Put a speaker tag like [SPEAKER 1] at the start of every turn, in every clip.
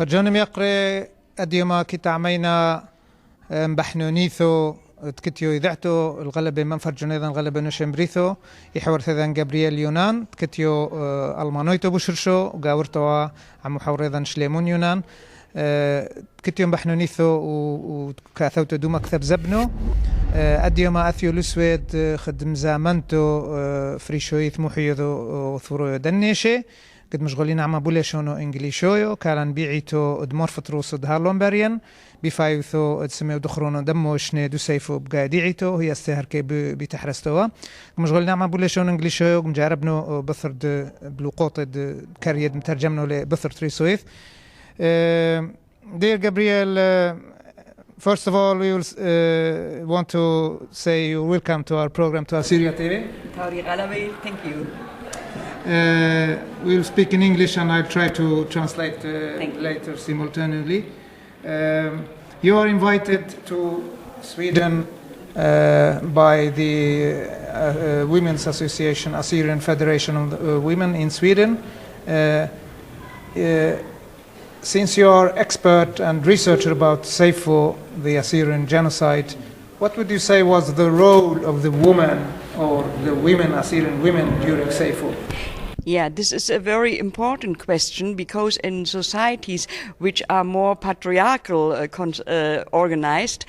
[SPEAKER 1] فرجونم يقري أديما كتعمينا مبحنونيثو تكتيو إذاعتو الغلبة من فرجون أيضا غلبة نشمبريثو يحور ثذان جابرييل يونان تكتيو ألمانويتو بشرشو وقاورتوا عم محور أيضا شليمون يونان تكتيو مبحنونيثو وكاثوتو دوما كتب زبنو أديما أثيو لسويد خدم زامنتو فريشويث محيذو ثورو دنيشي قد مشغولين عم بوليشونو انجليشويو كالان بيعيتو دمور فتروسو دهارلون باريان بفايوثو تسميو دخرونو دمو شني دو سيفو بقاديعيتو هي استهركي بتحرستوا مشغولين عم بوليشونو انجليشويو مجاربنو بثر بلوقوط كاريد مترجمنو لبثر تريسويث Dear Gabriel, first of all, we will want to say you welcome to our program, to Assyria TV.
[SPEAKER 2] Thank you.
[SPEAKER 1] We'll speak in English and I'll try to translate later simultaneously. You are invited to Sweden by the Women's Association, Assyrian Federation of Women in Sweden. Since you are expert and researcher about Seyfo, the Assyrian genocide, what would you say was the role of the woman or the women, Assyrian women during Seyfo?
[SPEAKER 2] Yeah, this is a very important question because in societies which are more patriarchal organized,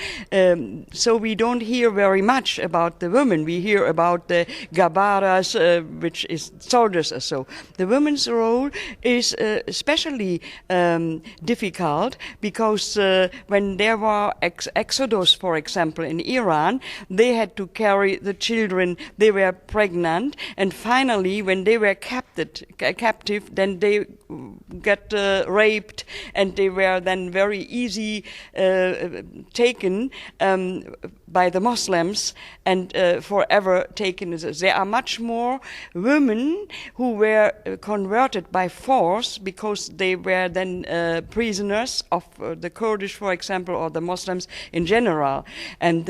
[SPEAKER 2] so we don't hear very much about the women. We hear about the gabaras, which is soldiers or so. The women's role is especially difficult because when there were exodus, for example, in Iran, they had to carry the children, they were pregnant, and finally when they were captive, then they get raped, and they were then very easy taken by the Muslims and forever taken. There are much more women who were converted by force because they were then prisoners of the Kurdish, for example, or the Muslims in general. And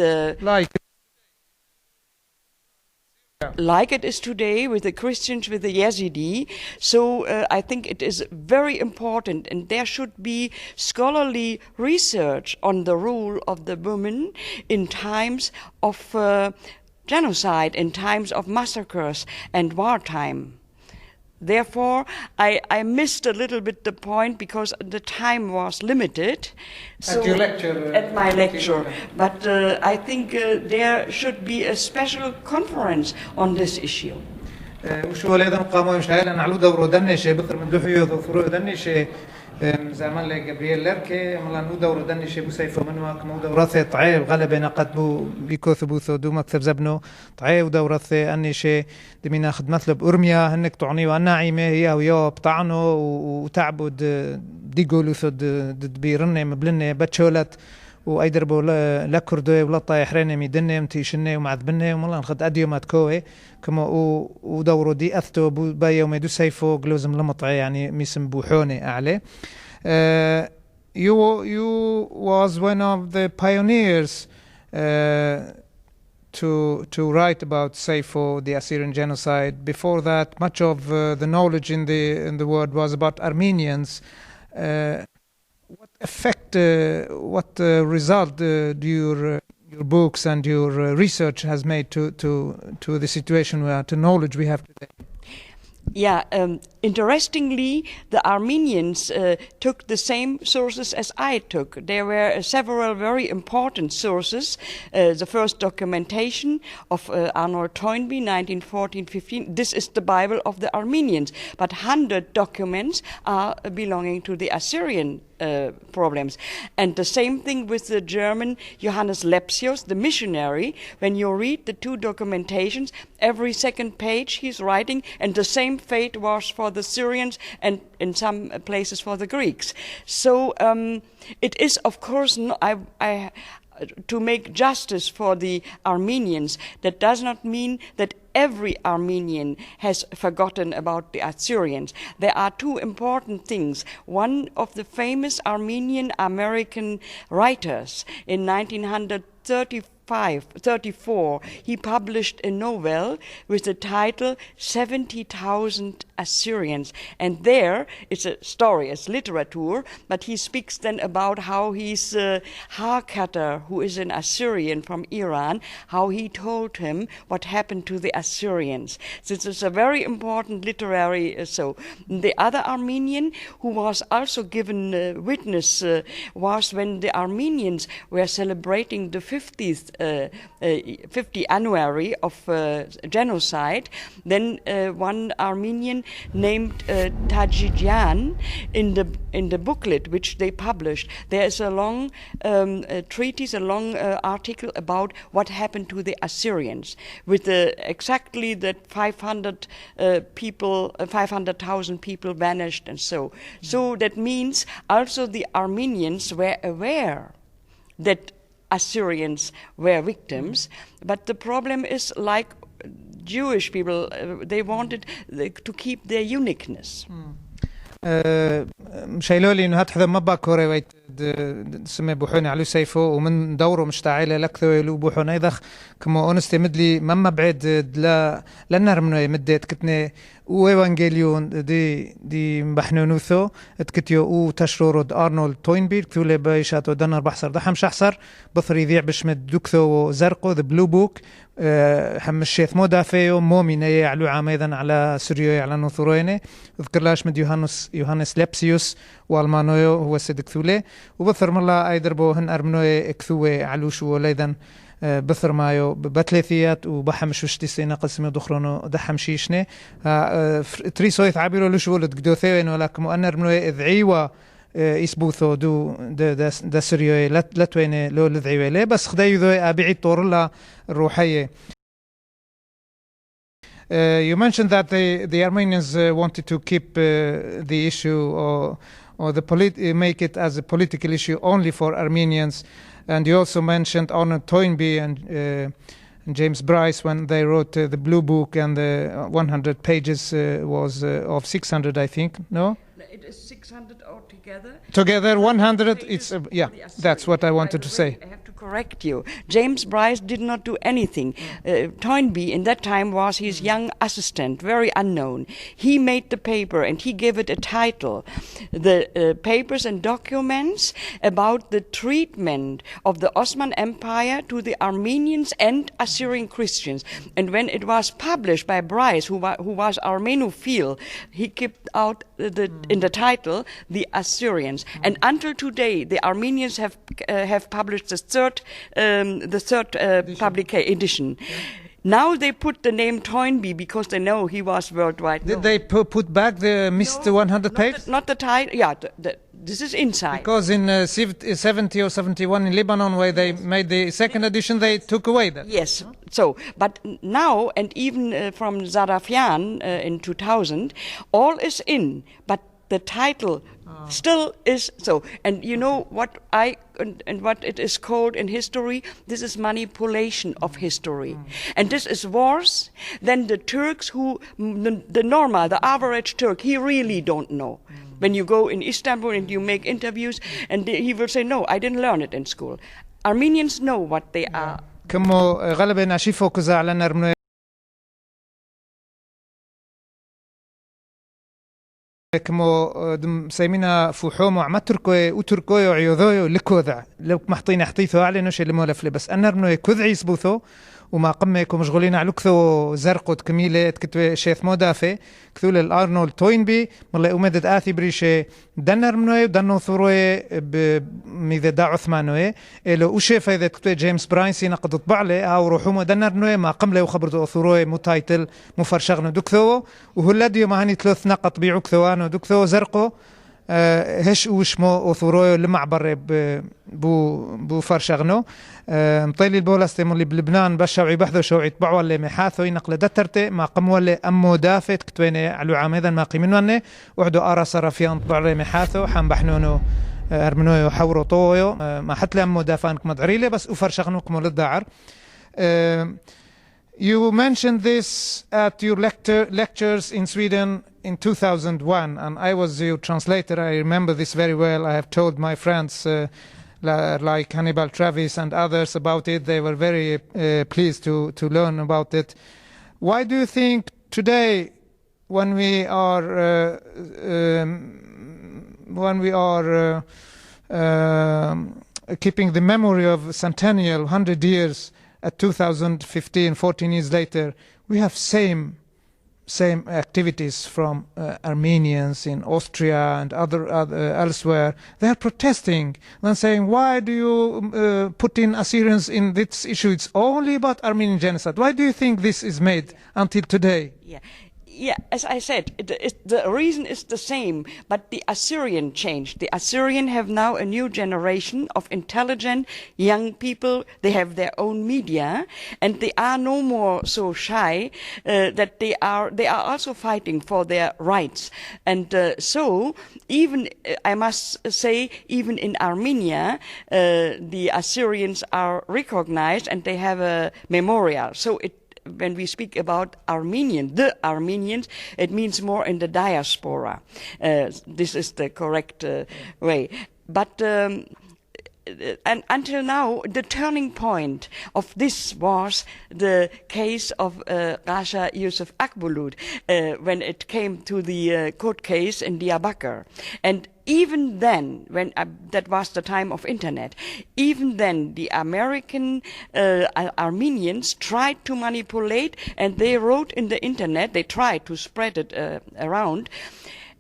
[SPEAKER 2] like it is today with the Christians, with the Yazidi. So I think it is very important, and there should be scholarly research on the role of the women in times of genocide, in times of massacres and wartime. Therefore, I missed a little bit the point because the time was limited.
[SPEAKER 1] At your lecture?
[SPEAKER 2] At my lecture. But I think there should be a special conference on this issue.
[SPEAKER 1] وشو لازم قاموا مشاهدين على دورو دنيشة بثر من دحيو ظفرو دنيشة زمان لي جابرييل لركي ملان دورو دنيشة بسيفو منوا كمو دورثي طعيب غلبة نقد بو بيكوث بوثو دو مكتب زبنو طعيب دورثي أنيشة دمينا خدمت له بأرميا هنك تعنيو الناعمة هي ويا بطعنو وتعبو ديقولوثو دبيرنة مبلنة بتشولت وأيدربو لكردو ولا طايحرين ميدنة متيشنة ومعذبنة ومالله نخد أديو ماتكوي كما ودورو دي أثتو بايو ميدو سيفو قلوزم لمطعي يعني ميسم بوحوني أعلى. You was one of the pioneers to write about Seyfo, the Assyrian genocide. Before that, much of the knowledge in the world was about Armenians. What effect, what result do your books and your research has made to the situation, to knowledge we have today?
[SPEAKER 2] Yeah, interestingly, the Armenians took the same sources as I took. There were several very important sources. The first documentation of Arnold Toynbee, 1914-15. This is the Bible of the Armenians. But 100 documents are belonging to the Assyrian problems. And the same thing with the German Johannes Lepsius, the missionary. When you read the two documentations, every second page he's writing, and the same fate was for the Syrians and in some places for the Greeks. So it is, of course, to make justice for the Armenians. That does not mean that every Armenian has forgotten about the Assyrians. There are two important things. One of the famous Armenian American writers in 1934, he published a novel with the title 70,000 Assyrians. And there it's a story, it's literature, but he speaks then about how his Harkater, who is an Assyrian from Iran, how he told him what happened to the Assyrians. So it's a very important literary. So the other Armenian who was also given witness was when the Armenians were celebrating the 50th anniversary of genocide. Then one Armenian named Tajigian in the booklet which they published, there is a long treatise, a long article about what happened to the Assyrians, with exactly that 500,000 people vanished, and so that means also the Armenians were aware that Assyrians were victims, but the problem is, like Jewish people, they wanted to keep their uniqueness.
[SPEAKER 1] مشايلولي انه هات حدا ما باكوري ويت سمي بوحوني على سيفو ومن دوره مشتعله لكثو يلو بوحوني ذخ كما اونستي مدلي ما بعد لا لنرمنو مدت كتني وإيفانجيليون دي مبحنونوثو تكتيو او تشرورد ارنولد توينبي كثولي بايشاتو دنر بحصر دحم شحصر بثر يذيع بشمد دوكثو زرقو ذا بلو بوك حمشيث مودافيو مومينا يعلو عاميدا على سريو على نوثرويني اذكر لاش مد يوهانس لابسيوس والمانويو هو سيد كثولي وبثر ملا ايدربو هن ارمنوي كثوي علوشو وليدا بثر مايو بثلاثيات وبحمش وشتي سينا قسمي دخرونو دحم شيشني تريسويث عابيرو لشو لدقدوثيوين ولكن مؤنر منوي اذعيوا يسبوثو دو دا سريوي لا تويني لو لذعيوي لي بس خدايو ذوي ابيعي طورلا الروحية. You mentioned that the Armenians wanted to keep the issue or make it as a political issue only for Armenians. And you also mentioned Arnold Toynbee and James Bryce when they wrote the Blue Book, and the 100 pages was of 600, I think. No?
[SPEAKER 2] It is 600 altogether.
[SPEAKER 1] Together 100. It's yeah. That's what I wanted to say.
[SPEAKER 2] I have to correct you. James Bryce did not do anything. Toynbee in that time was his young assistant, very unknown. He made the paper and he gave it a title, the papers and documents about the treatment of the Ottoman Empire to the Armenians and Assyrian Christians. And when it was published by Bryce, who was Armenophile, he kept out in the title the Assyrians. And until today, the Armenians have published the third edition. Yeah. Now they put the name Toynbee because they know he was worldwide known.
[SPEAKER 1] Did they put back the missed 100 pages?
[SPEAKER 2] Not the title. Yeah, this is inside.
[SPEAKER 1] Because in 70 or 71 in Lebanon, where they made the second edition, they took away that.
[SPEAKER 2] Yes. So, but now, and even from Zarafian in 2000, all is in, but the title still is so. And you know what what it is called in history? This is manipulation of history. And this is worse than the Turks who, the average Turk, he really don't know. When you go in Istanbul and you make interviews, and he will say, no, I didn't learn it in school. Armenians know what they are.
[SPEAKER 1] كمو غالبا نشيفو كذا على نرمنو كمو سيمينا فوحومو عما تركوي وتركوي وعيوذوي لكوذع لو محطين حطيثو على نوشي لمولفلي بس أنرمنو كوذع يسبوثو وما قمكم مشغولين على كثو زرقود كميلة كتو شيث مودافي كثول الارنولد توينبي ملا أمدد آثي بريشي دنر منوي ودنو ثروي بميذا دا عثمانوي إلو أشيفا إذا كتو جيمس براينسي نقد طبع لي أو روحوما دنر منوي ما قملي وخبرتو ثروي متايتل مفرشغنو دوكثو وهلاديو ما هاني ثلاث نقط بيعو كثوانو دوكثو زرقو هش وشمو أثروي لمعبر بو فرشغنو مطيلي البولاستي اللي بلبنان بشوعي بحثو شوعي طبعوا اللي محاثو ينقل دترتي ما قموا اللي أمو دافت كتويني علو عاميدا ما قيمينواني وحدو أرى صرفيان طبع اللي محاثو حان بحنونو أرمنويو حورو طويو ما حتى أمو دافانك مدعريلي بس أفرشغنو كمو للدعر. You mentioned this at your lectures in Sweden in 2001, and I was your translator. I remember this very well. I have told my friends like Hannibal Travis and others about it. They were very pleased to learn about it. Why do you think today when we are keeping the memory of centennial 100 years at 2015, 14 years later, we have same activities from Armenians in Austria and other elsewhere. They are protesting and saying, why do you put in Assyrians in this issue? It's only about Armenian genocide. Why do you think this is made until today?
[SPEAKER 2] Yeah, as I said, the reason is the same, but the Assyrian changed. The Assyrian have now a new generation of intelligent young people. They have their own media, and they are no more so shy that they are also fighting for their rights. And so, even I must say, even in Armenia, the Assyrians are recognized, and they have a memorial. So when we speak about the Armenians, it means more in the diaspora. This is the correct way. But and until now, the turning point of this was the case of Rasha Yusuf Akbulut, when it came to the court case in Diyarbakir. And even then, when that was the time of internet, even then the American Armenians tried to manipulate, and they wrote in the internet, they tried to spread it around.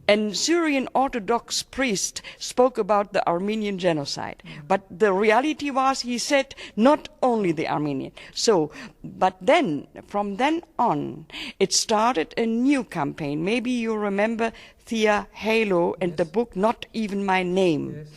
[SPEAKER 2] And Syrian Orthodox priest spoke about the Armenian genocide. But the reality was, he said, not only the Armenian. So, but then, from then on, it started a new campaign. Maybe you remember Thea Halo and the book Not Even My Name. Yes.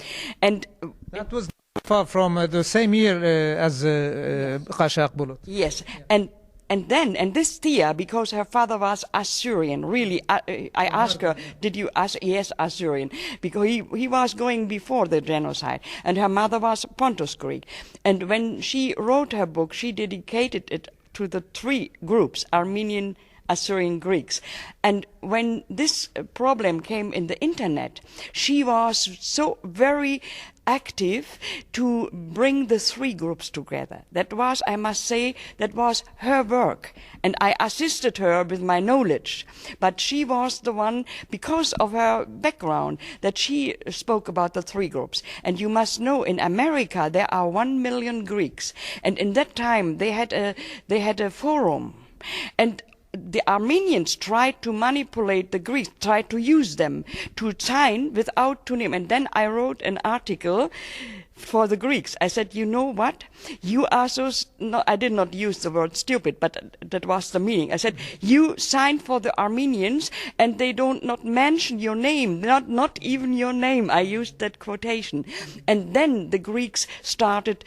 [SPEAKER 2] And
[SPEAKER 1] that was far from the same year as Rasha Akbulut.
[SPEAKER 2] Yes, yeah. And this Thea, because her father was Assyrian, really, I asked her, did you ask? Yes, Assyrian, because he was going before the genocide, and her mother was Pontus Greek. And when she wrote her book, she dedicated it to the three groups, Armenian, Assyrian, Greeks. And when this problem came in the internet, she was so very active to bring the three groups together. That was, I must say, that was her work. And I assisted her with my knowledge. But she was the one, because of her background, that she spoke about the three groups. And you must know, in America, there are 1 million Greeks. And in that time, they had a forum. And the Armenians tried to manipulate the Greeks, tried to use them to sign without to name. And then I wrote an article for the Greeks. I said, you know what? You are so, I did not use the word stupid, but that was the meaning. I said, you signed for the Armenians and they not mention your name, not even your name. I used that quotation. And then the Greeks started,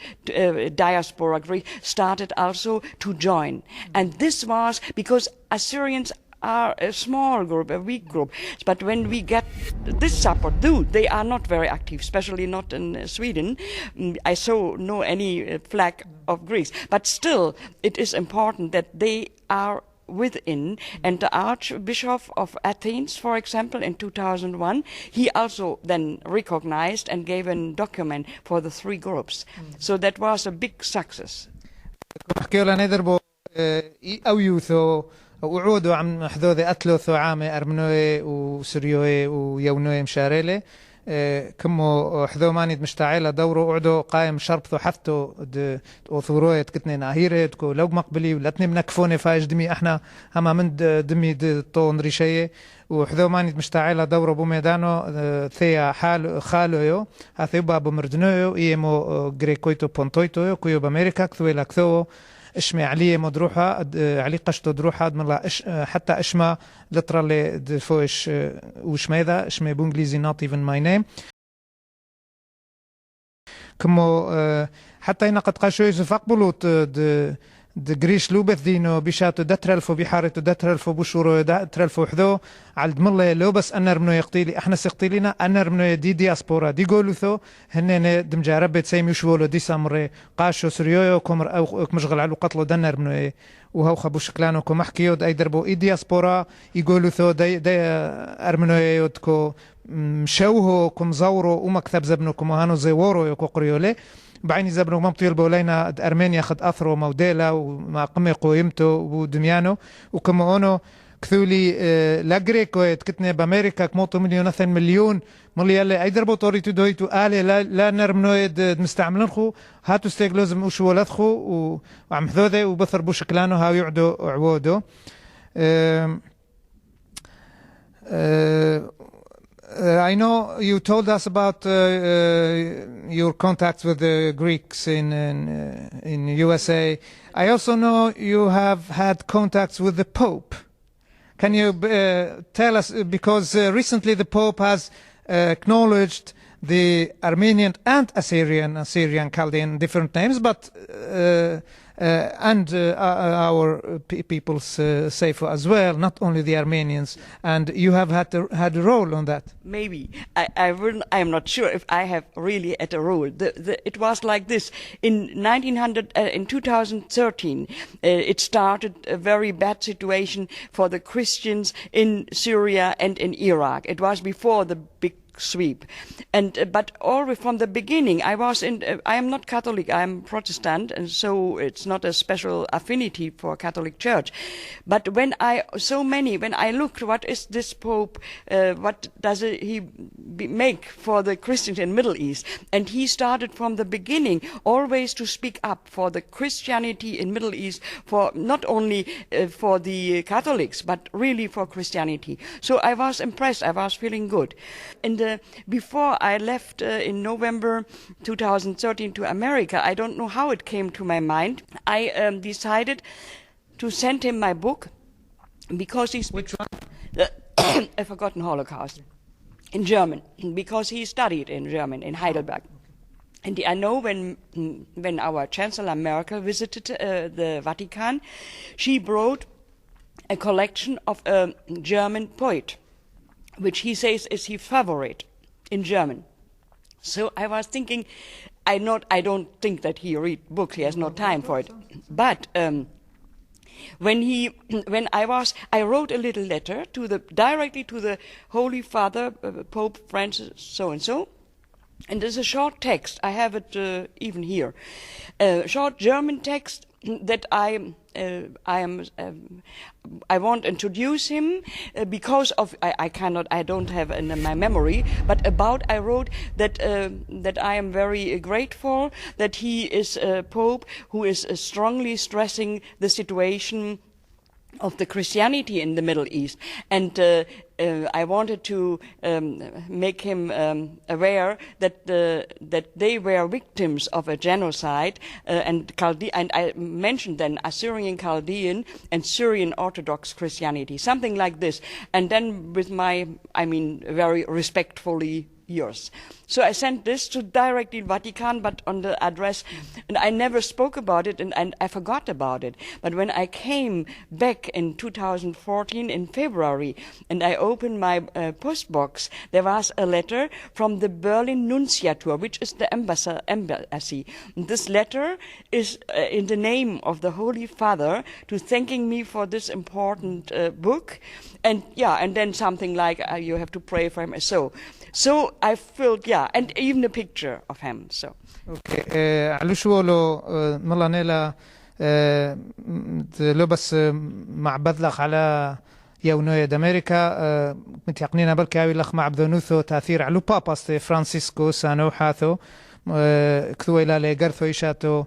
[SPEAKER 2] diaspora Greeks started also to join. And this was because Assyrians are a small group, a weak group. But when we get this support, they are not very active, especially not in Sweden. I saw no any flag of Greece. But still, it is important that they are within. And the Archbishop of Athens, for example, in 2001, he also then recognized and gave a document for the three groups. So that was a big success.
[SPEAKER 1] وعودوا عم حذوذي أتلوثو عامة أرمنوي وسريوي ويونوي مشاريلي كمو حذو ماني مشتعيلة دورو وعدو قايم شربثو حثتو وثوروي تكتنين أهيري تكو لو مقبلي ولاتني منكفوني فايش دمي احنا هما من دمي طون ريشيه وحذو ماني مشتعيلة دورو بوميدانو ثيا حال خالويو هاثيو بابو مردنويو إيمو غريكويتو بونتويتو كويو بأمريكا كثوي لكثو اشمي عليه مدروحة علي قشته دروحة من لا حتى اشما لترالي دفوش وش ماذا اشمي بانجليزي not even my name كمو حتى هنا قد قاشو يوسف أقبلوت دقريش لوبث دينو بيشاتو دترلفو بحارتو دترلفو بشورو دترلفو حذو على دمله لو بس أنر منو يقتيلي احنا سيقتيلينا أنر منو دي دياسبورا دي قولوثو هنين دمجاربت سيم يشولو دي سامري قاشو سريويو كمر أو مشغل على قتلو دنر منو وهو خبو شكلانو كو محكيو داي دربو اي دياسبورا يقولوثو داي أرمنو يودكو مشوهو كم زورو ومكتب زبنو كم هانو زيورو يوكو قريولي بعيني زبنو ممطيل بولينا أرمينيا خد أثرو موديلا وما قمي قويمتو ودميانو وكما أونو كثولي لاغريكو تكتني بامريكا كموتو مليون 2 مليون مليالي اي دربو توريتو دويتو الي لا نرمنويد مستعملنخو هاتو ستيغلوزم وش ولدخو وعم حذوذي وبثر بوشكلانو هاو يعدو عوودو. I know you told us about your contacts with the Greeks in USA. I also know you have had contacts with the Pope. Can you tell us, because recently the Pope has acknowledged the Armenian and Assyrian Chaldean different names, but and our people's Seyfo as well, not only the Armenians, and you have had a role on that.
[SPEAKER 2] Maybe. I'm not sure if I have really had a role. It was like this. In 2013, it started a very bad situation for the Christians in Syria and in Iraq. It was before the big sweep, and but already from the beginning I am not Catholic, I am Protestant, and so it's not a special affinity for Catholic Church. But when I looked, what is this Pope, what does he make for the Christians in Middle East, and he started from the beginning always to speak up for the Christianity in Middle East, for not only for the Catholics but really for Christianity. So I was impressed, I was feeling good. And before I left in November 2013 to America, I don't know how it came to my mind, I decided to send him my book, because he's...
[SPEAKER 1] Which one?
[SPEAKER 2] A Forgotten Holocaust, in German, because he studied in German in Heidelberg. And I know when our Chancellor Merkel visited the Vatican, she brought a collection of a German poet, which he says is his favorite in German. So I was thinking, I don't think that he read books, he has no time for it. But I wrote a little letter directly to the Holy Father, Pope Francis so and so. And there's a short text, I have it even here, a short German text that I want to introduce him because of I don't have in my memory, but I wrote that I am very grateful that he is a Pope who is strongly stressing the situation of the Christianity in the Middle East, and I wanted to make him aware that they were victims of a genocide, and I mentioned then Assyrian Chaldean and Syrian Orthodox Christianity, something like this, and then with my, very respectfully, yours. So I sent this to directly Vatican, but on the address, and I never spoke about it, and I forgot about it. But when I came back in 2014 in February, and I opened my post box, there was a letter from the Berlin Nunciature, which is the embassy. And this letter is in the name of the Holy Father, to thanking me for this important book, and then something like you have to pray for him. So I felt, and even a picture of him. So.
[SPEAKER 1] Okay. علوشولو ملانيلا لو بس مع بذلق على يونوية دامريكا متيقنين بالكاوي لخ مع بذنوثو تأثير على باباس فرانسيسكو سانو حاثو كثوي لا لقرثو يشاتو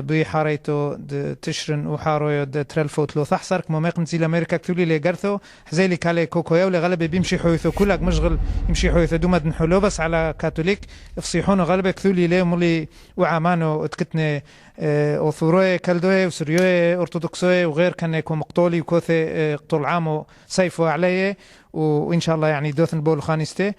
[SPEAKER 1] بي حاريتو تشرن وحارويو ترلفوت لو تحصر كما ما يقمتي لامريكا كثولي لي غرثو حزيلي كالي كوكويا ولا غلبي بيمشي حويثو كلك مشغل يمشي حويثو دوما نحلو بس على كاثوليك يفصيحونو غلبي كثولي لي مولي وعامانو تكتني اوثوروي كالدوي وسريوي ارثوذكسوي وغير كان يكون مقتولي وكوثي قتل عامو سيفو عليه وان شاء الله يعني دوثن بول خانيستي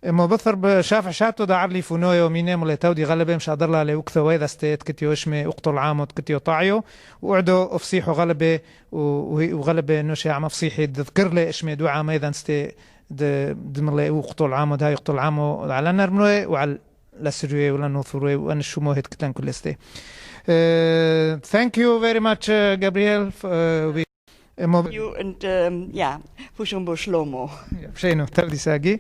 [SPEAKER 1] اما بثر بشافع شاتو دعر لي فونويو ميني موليتاو دي غلبه مش قادر لا وكثو ويدا ستيت كتيو اشمي اقتل عامو كتيو طاعيو وقعدوا افصيحوا غلبه وغلبه انه شي عم فصيحي تذكر لي اشمي دو عام ايضا ستي دمرلي وقتل عامو دا يقتل عامو على نرمنوي وعلى لسروي ولا نوثروي وان شمو هيت كتلان كل ستي. Thank you very much Gabriel.
[SPEAKER 2] You and Fushumbo Shlomo.
[SPEAKER 1] Sheno, tardi sagi.